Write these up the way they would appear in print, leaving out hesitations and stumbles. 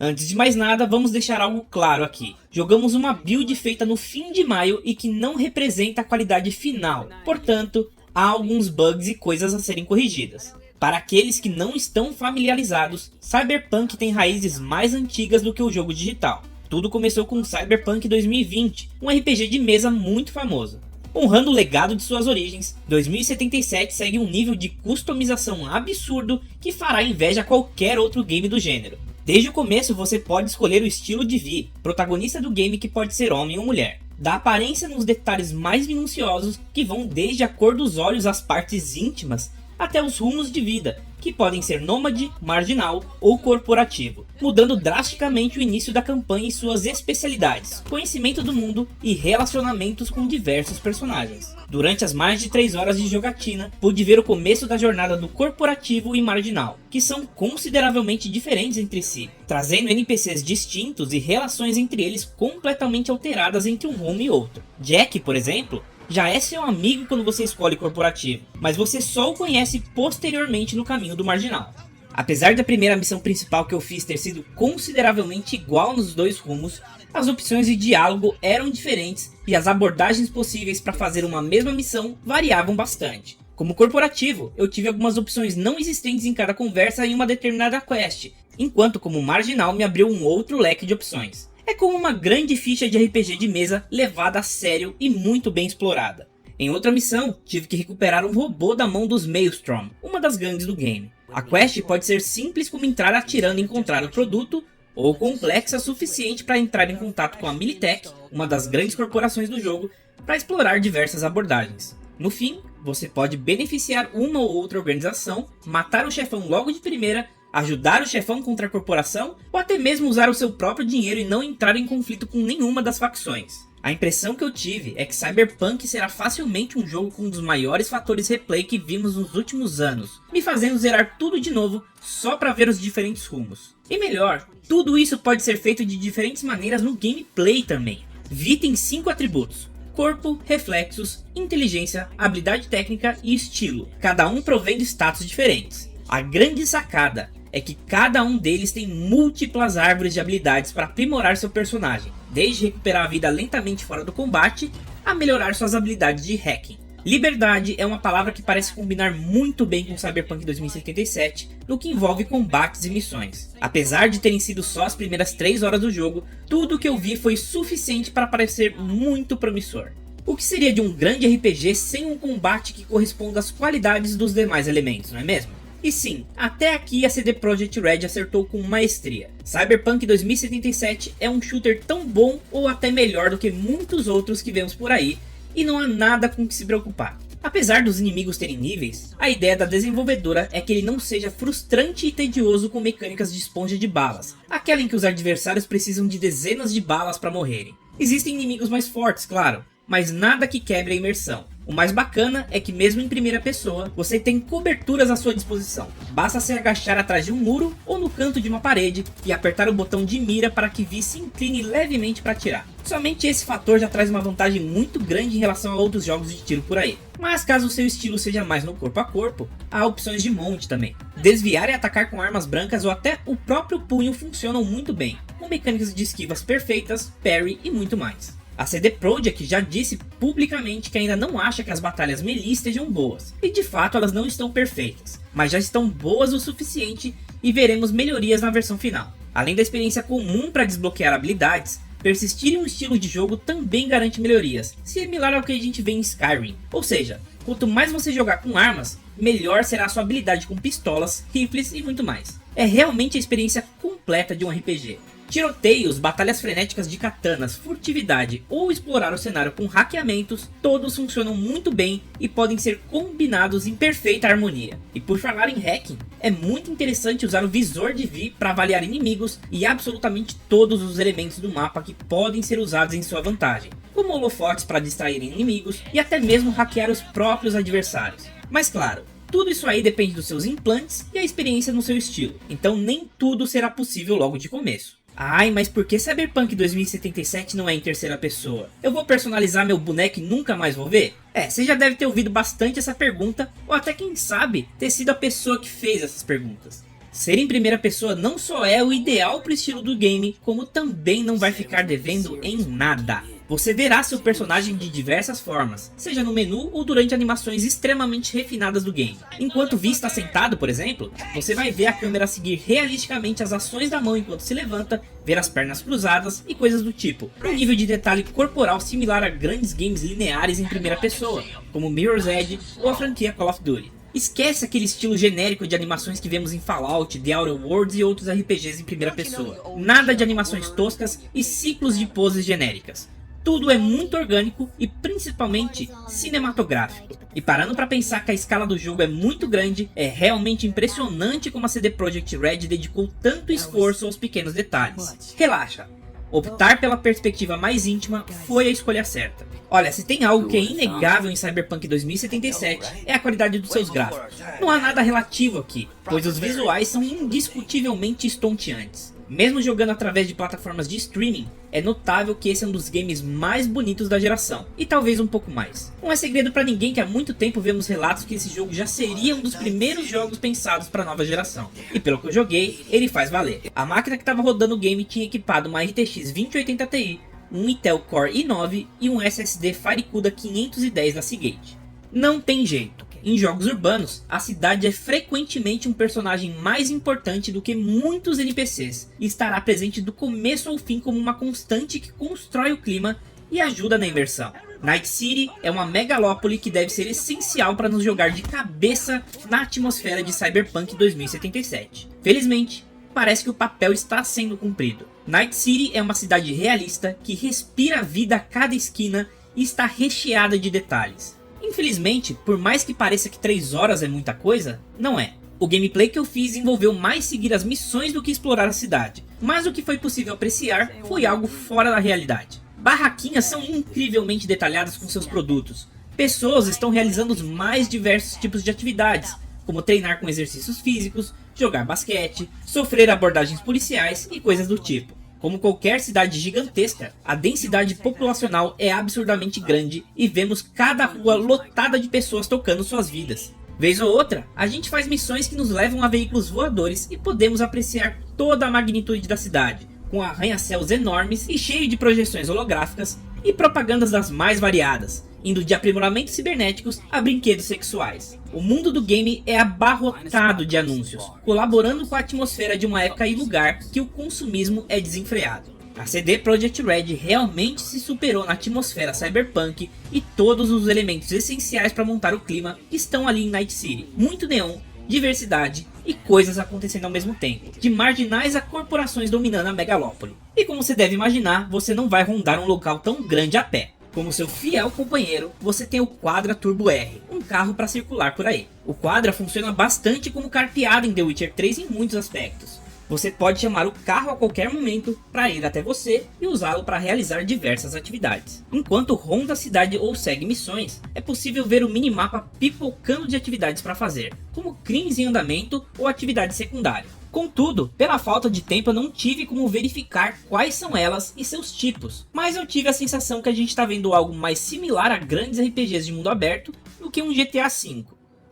Antes de mais nada, vamos deixar algo claro aqui. Jogamos uma build feita no fim de maio e que não representa a qualidade final. Portanto, há alguns bugs e coisas a serem corrigidas. Para aqueles que não estão familiarizados, Cyberpunk tem raízes mais antigas do que o jogo digital. Tudo começou com Cyberpunk 2020, um RPG de mesa muito famoso. Honrando o legado de suas origens, 2077 segue um nível de customização absurdo que fará inveja a qualquer outro game do gênero. Desde o começo você pode escolher o estilo de Vi, protagonista do game, que pode ser homem ou mulher. Da aparência nos detalhes mais minuciosos, que vão desde a cor dos olhos às partes íntimas, até os rumos de vida, que podem ser nômade, marginal ou corporativo, mudando drasticamente o início da campanha e suas especialidades, conhecimento do mundo e relacionamentos com diversos personagens. Durante as mais de 3 horas de jogatina, pude ver o começo da jornada do corporativo e marginal, que são consideravelmente diferentes entre si, trazendo NPCs distintos e relações entre eles completamente alteradas entre um rumo e outro. Jack, por exemplo, já é seu amigo quando você escolhe corporativo, mas você só o conhece posteriormente no caminho do marginal. Apesar da primeira missão principal que eu fiz ter sido consideravelmente igual nos dois rumos, as opções de diálogo eram diferentes e as abordagens possíveis para fazer uma mesma missão variavam bastante. Como corporativo, eu tive algumas opções não existentes em cada conversa em uma determinada quest, enquanto como marginal me abriu um outro leque de opções. É como uma grande ficha de RPG de mesa levada a sério e muito bem explorada. Em outra missão, tive que recuperar um robô da mão dos Maelstrom, uma das gangues do game. A quest pode ser simples como entrar atirando e encontrar o produto, ou complexa o suficiente para entrar em contato com a Militech, uma das grandes corporações do jogo, para explorar diversas abordagens. No fim, você pode beneficiar uma ou outra organização, matar o chefão logo de primeira, ajudar o chefão contra a corporação, ou até mesmo usar o seu próprio dinheiro e não entrar em conflito com nenhuma das facções. A impressão que eu tive é que Cyberpunk será facilmente um jogo com um dos maiores fatores replay que vimos nos últimos anos, me fazendo zerar tudo de novo só para ver os diferentes rumos. E melhor, tudo isso pode ser feito de diferentes maneiras no gameplay também. Vi tem 5 atributos: corpo, reflexos, inteligência, habilidade técnica e estilo, cada um provendo status diferentes. A grande sacada é que cada um deles tem múltiplas árvores de habilidades para aprimorar seu personagem, desde recuperar a vida lentamente fora do combate, a melhorar suas habilidades de hacking. Liberdade é uma palavra que parece combinar muito bem com Cyberpunk 2077 no que envolve combates e missões. Apesar de terem sido só as primeiras 3 horas do jogo, tudo o que eu vi foi suficiente para parecer muito promissor. O que seria de um grande RPG sem um combate que corresponda às qualidades dos demais elementos, não é mesmo? E sim, até aqui a CD Projekt Red acertou com maestria. Cyberpunk 2077 é um shooter tão bom ou até melhor do que muitos outros que vemos por aí, e não há nada com que se preocupar. Apesar dos inimigos terem níveis, a ideia da desenvolvedora é que ele não seja frustrante e tedioso com mecânicas de esponja de balas, aquela em que os adversários precisam de dezenas de balas para morrerem. Existem inimigos mais fortes, claro, mas nada que quebre a imersão. O mais bacana é que mesmo em primeira pessoa, você tem coberturas à sua disposição. Basta se agachar atrás de um muro ou no canto de uma parede e apertar o botão de mira para que Vi se incline levemente para atirar. Somente esse fator já traz uma vantagem muito grande em relação a outros jogos de tiro por aí. Mas caso o seu estilo seja mais no corpo a corpo, há opções de monte também. Desviar e atacar com armas brancas ou até o próprio punho funcionam muito bem, com mecânicas de esquivas perfeitas, parry e muito mais. A CD Projekt já disse publicamente que ainda não acha que as batalhas melee estejam boas, e de fato elas não estão perfeitas, mas já estão boas o suficiente e veremos melhorias na versão final. Além da experiência comum para desbloquear habilidades, persistir em um estilo de jogo também garante melhorias, similar ao que a gente vê em Skyrim. Ou seja, quanto mais você jogar com armas, melhor será a sua habilidade com pistolas, rifles e muito mais. É realmente a experiência completa de um RPG. Tiroteios, batalhas frenéticas de katanas, furtividade ou explorar o cenário com hackeamentos, todos funcionam muito bem e podem ser combinados em perfeita harmonia. E por falar em hacking, é muito interessante usar o visor de Vi para avaliar inimigos e absolutamente todos os elementos do mapa que podem ser usados em sua vantagem, como holofotes para distrair inimigos e até mesmo hackear os próprios adversários. Mas claro, tudo isso aí depende dos seus implantes e a experiência no seu estilo, então nem tudo será possível logo de começo. Ai, mas por que Cyberpunk 2077 não é em terceira pessoa? Eu vou personalizar meu boneco e nunca mais vou ver? Você já deve ter ouvido bastante essa pergunta, ou até quem sabe ter sido a pessoa que fez essas perguntas. Ser em primeira pessoa não só é o ideal para o estilo do game, como também não vai ficar devendo em nada. Você verá seu personagem de diversas formas, seja no menu ou durante animações extremamente refinadas do game. Enquanto V está sentado, por exemplo, você vai ver a câmera seguir realisticamente as ações da mão enquanto se levanta, ver as pernas cruzadas e coisas do tipo. Um nível de detalhe corporal similar a grandes games lineares em primeira pessoa, como Mirror's Edge ou a franquia Call of Duty. Esquece aquele estilo genérico de animações que vemos em Fallout, The Outer Worlds e outros RPGs em primeira pessoa. Nada de animações toscas e ciclos de poses genéricas. Tudo é muito orgânico e principalmente cinematográfico. E parando para pensar que a escala do jogo é muito grande, é realmente impressionante como a CD Projekt Red dedicou tanto esforço aos pequenos detalhes. Relaxa, optar pela perspectiva mais íntima foi a escolha certa. Olha, se tem algo que é inegável em Cyberpunk 2077 é a qualidade dos seus gráficos. Não há nada relativo aqui, pois os visuais são indiscutivelmente estonteantes. Mesmo jogando através de plataformas de streaming, é notável que esse é um dos games mais bonitos da geração, e talvez um pouco mais. Não é segredo para ninguém que há muito tempo vemos relatos que esse jogo já seria um dos primeiros jogos pensados para a nova geração, e pelo que eu joguei, ele faz valer. A máquina que estava rodando o game tinha equipado uma RTX 2080 Ti, um Intel Core i9 e um SSD FireCuda 510 da Seagate. Não tem jeito. Em jogos urbanos, a cidade é frequentemente um personagem mais importante do que muitos NPCs e estará presente do começo ao fim como uma constante que constrói o clima e ajuda na imersão. Night City é uma megalópole que deve ser essencial para nos jogar de cabeça na atmosfera de Cyberpunk 2077. Felizmente, parece que o papel está sendo cumprido. Night City é uma cidade realista que respira vida a cada esquina e está recheada de detalhes. Infelizmente, por mais que pareça que 3 horas é muita coisa, não é. O gameplay que eu fiz envolveu mais seguir as missões do que explorar a cidade, mas o que foi possível apreciar foi algo fora da realidade. Barraquinhas são incrivelmente detalhadas com seus produtos. Pessoas estão realizando os mais diversos tipos de atividades, como treinar com exercícios físicos, jogar basquete, sofrer abordagens policiais e coisas do tipo. Como qualquer cidade gigantesca, a densidade populacional é absurdamente grande e vemos cada rua lotada de pessoas tocando suas vidas. Vez ou outra, a gente faz missões que nos levam a veículos voadores e podemos apreciar toda a magnitude da cidade, com arranha-céus enormes e cheio de projeções holográficas e propagandas das mais variadas, indo de aprimoramentos cibernéticos a brinquedos sexuais. O mundo do game é abarrotado de anúncios, colaborando com a atmosfera de uma época e lugar que o consumismo é desenfreado. A CD Projekt Red realmente se superou na atmosfera cyberpunk e todos os elementos essenciais para montar o clima estão ali em Night City. Muito neon, diversidade e coisas acontecendo ao mesmo tempo, de marginais a corporações dominando a megalópole. E como você deve imaginar, você não vai rondar um local tão grande a pé. Como seu fiel companheiro, você tem o Quadra Turbo R, um carro para circular por aí. O Quadra funciona bastante como carteado em The Witcher 3 em muitos aspectos. Você pode chamar o carro a qualquer momento para ir até você e usá-lo para realizar diversas atividades. Enquanto ronda a cidade ou segue missões, é possível ver o minimapa pipocando de atividades para fazer, como crimes em andamento ou atividades secundárias. Contudo, pela falta de tempo eu não tive como verificar quais são elas e seus tipos, mas eu tive a sensação que a gente está vendo algo mais similar a grandes RPGs de mundo aberto do que um GTA V.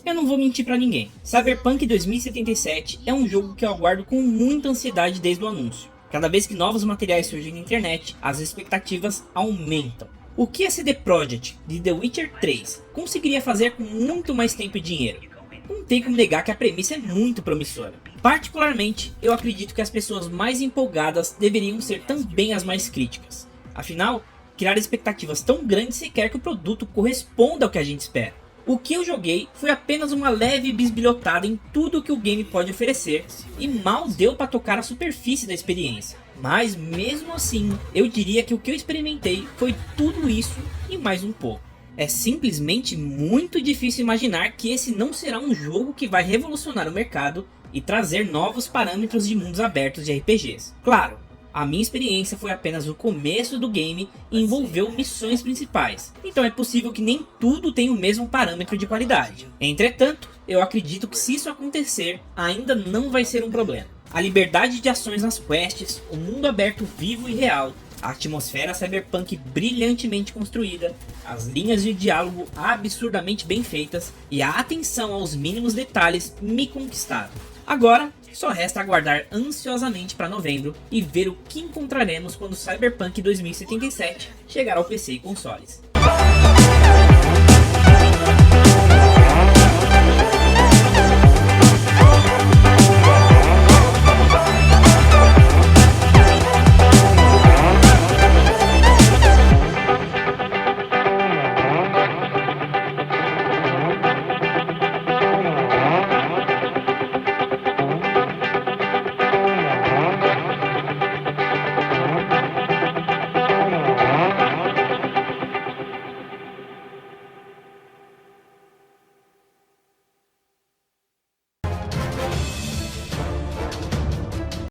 Eu não vou mentir pra ninguém, Cyberpunk 2077 é um jogo que eu aguardo com muita ansiedade desde o anúncio. Cada vez que novos materiais surgem na internet, as expectativas aumentam. O que a CD Projekt de The Witcher 3 conseguiria fazer com muito mais tempo e dinheiro? Não tem como negar que a premissa é muito promissora. Particularmente, eu acredito que as pessoas mais empolgadas deveriam ser também as mais críticas. Afinal, criar expectativas tão grandes sequer que o produto corresponda ao que a gente espera. O que eu joguei foi apenas uma leve bisbilhotada em tudo que o game pode oferecer e mal deu para tocar a superfície da experiência. Mas mesmo assim, eu diria que o que eu experimentei foi tudo isso e mais um pouco. É simplesmente muito difícil imaginar que esse não será um jogo que vai revolucionar o mercado e trazer novos parâmetros de mundos abertos de RPGs. Claro, a minha experiência foi apenas o começo do game e envolveu missões principais, então é possível que nem tudo tenha o mesmo parâmetro de qualidade. Entretanto, eu acredito que se isso acontecer, ainda não vai ser um problema. A liberdade de ações nas quests, o mundo aberto vivo e real, a atmosfera cyberpunk brilhantemente construída, as linhas de diálogo absurdamente bem feitas e a atenção aos mínimos detalhes me conquistaram. Agora, Só resta aguardar ansiosamente para novembro e ver o que encontraremos quando Cyberpunk 2077 chegar ao PC e consoles.